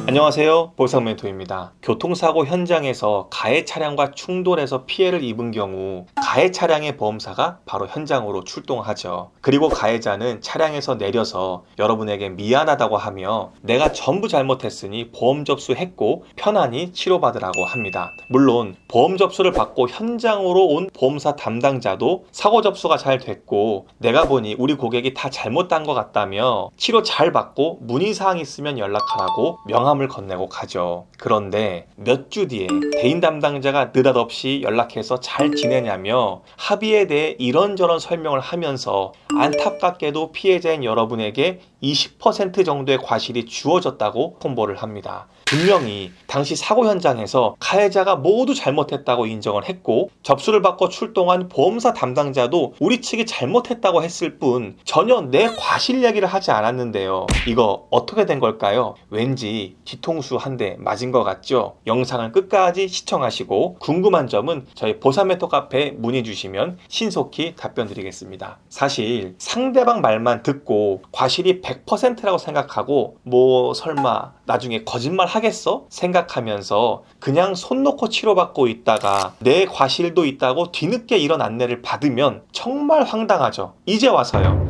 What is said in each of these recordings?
안녕하세요, 보상멘토입니다. 교통사고 현장에서 가해 차량과 충돌해서 피해를 입은 경우 가해 차량의 보험사가 바로 현장으로 출동하죠. 그리고 가해자는 차량에서 내려서 여러분에게 미안하다고 하며 내가 전부 잘못했으니 보험 접수했고 편안히 치료받으라고 합니다. 물론 보험 접수를 받고 현장으로 온 보험사 담당자도 사고 접수가 잘 됐고 내가 보니 우리 고객이 다 잘못한 것 같다며 치료 잘 받고 문의사항 있으면 연락하라고 명함을 건네고 가죠. 그런데 몇 주 뒤에 대인 담당자가 느닷없이 연락해서 잘 지내냐며 합의에 대해 이런저런 설명을 하면서 안타깝게도 피해자인 여러분에게 20% 정도의 과실이 주어졌다고 통보를 합니다. 분명히 당시 사고 현장에서 가해자가 모두 잘못했다고 인정을 했고 접수를 받고 출동한 보험사 담당자도 우리 측이 잘못했다고 했을 뿐 전혀 내 과실 이야기를 하지 않았는데요. 이거 어떻게 된 걸까요? 왠지 뒤통수 한 대 맞은 것 같죠? 영상을 끝까지 시청하시고 궁금한 점은 저희 보상멘토 카페에 문의 주시면 신속히 답변 드리겠습니다. 사실 상대방 말만 듣고 과실이 100%라고 생각하고 설마 나중에 거짓말 하겠어? 생각하면서 그냥 손 놓고 치료받고 있다가 내 과실도 있다고 뒤늦게 이런 안내를 받으면 정말 황당하죠. 이제 와서요.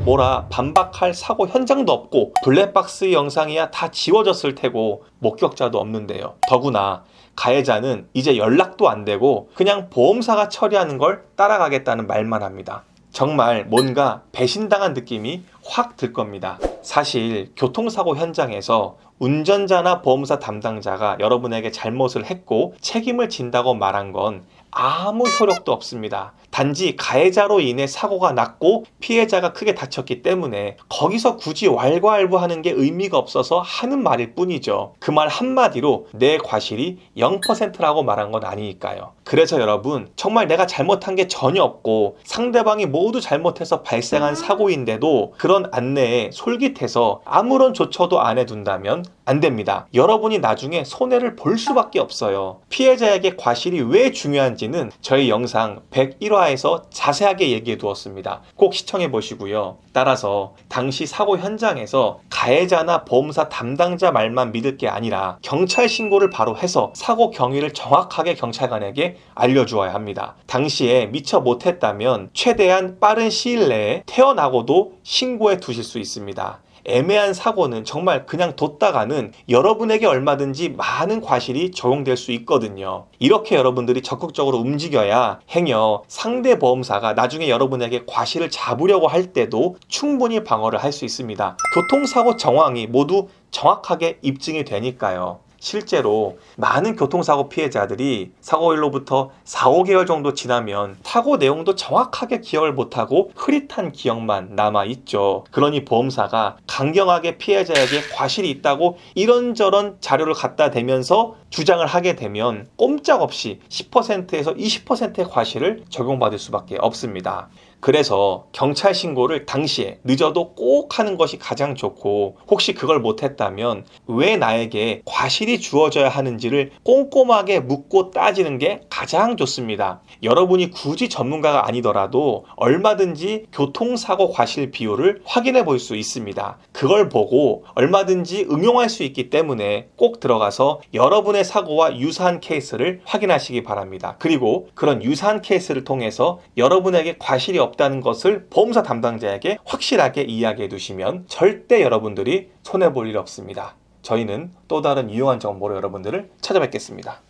반박할 사고 현장도 없고 블랙박스 영상이야 다 지워졌을 테고 목격자도 없는데요. 더구나 가해자는 이제 연락도 안 되고 그냥 보험사가 처리하는 걸 따라가겠다는 말만 합니다. 정말 뭔가 배신당한 느낌이 확 들 겁니다. 사실 교통사고 현장에서 운전자나 보험사 담당자가 여러분에게 잘못을 했고 책임을 진다고 말한 건 아무 효력도 없습니다. 단지 가해자로 인해 사고가 났고 피해자가 크게 다쳤기 때문에 거기서 굳이 왈가왈부하는 게 의미가 없어서 하는 말일 뿐이죠. 그 말 한마디로 내 과실이 0%라고 말한 건 아니니까요. 그래서 여러분 정말 내가 잘못한 게 전혀 없고 상대방이 모두 잘못해서 발생한 사고인데도 그런 안내에 솔깃해서 아무런 조처도 안 해둔다면 안 됩니다. 여러분이 나중에 손해를 볼 수밖에 없어요. 피해자에게 과실이 왜 중요한지는 저희 영상 101화에서 자세하게 얘기해 두었습니다. 꼭 시청해 보시고요. 따라서 당시 사고 현장에서 가해자나 보험사 담당자 말만 믿을 게 아니라 경찰 신고를 바로 해서 사고 경위를 정확하게 경찰관에게 알려주어야 합니다. 당시에 미처 못했다면 최대한 빠른 시일 내에 태어나고도 신고해 두실 수 있습니다. 애매한 사고는 정말 그냥 뒀다가는 여러분에게 얼마든지 많은 과실이 적용될 수 있거든요. 이렇게 여러분들이 적극적으로 움직여야 행여 상대 보험사가 나중에 여러분에게 과실을 잡으려고 할 때도 충분히 방어를 할 수 있습니다. 교통사고 정황이 모두 정확하게 입증이 되니까요. 실제로 많은 교통사고 피해자들이 사고일로부터 4, 5개월 정도 지나면 사고 내용도 정확하게 기억을 못하고 흐릿한 기억만 남아있죠. 그러니 보험사가 강경하게 피해자에게 과실이 있다고 이런저런 자료를 갖다 대면서 주장을 하게 되면 꼼짝없이 10%에서 20%의 과실을 적용받을 수밖에 없습니다. 그래서 경찰 신고를 당시에 늦어도 꼭 하는 것이 가장 좋고 혹시 그걸 못했다면 왜 나에게 과실이 주어져야 하는지를 꼼꼼하게 묻고 따지는 게 가장 좋습니다. 여러분이 굳이 전문가가 아니더라도 얼마든지 교통사고 과실 비율을 확인해 볼 수 있습니다. 그걸 보고 얼마든지 응용할 수 있기 때문에 꼭 들어가서 여러분의 사고와 유사한 케이스를 확인하시기 바랍니다. 그리고 그런 유사한 케이스를 통해서 여러분에게 과실이 없다는 것을 보험사 담당자에게 확실하게 이야기해 두시면 절대 여러분들이 손해볼 일 없습니다. 저희는 또 다른 유용한 정보로 여러분들을 찾아뵙겠습니다.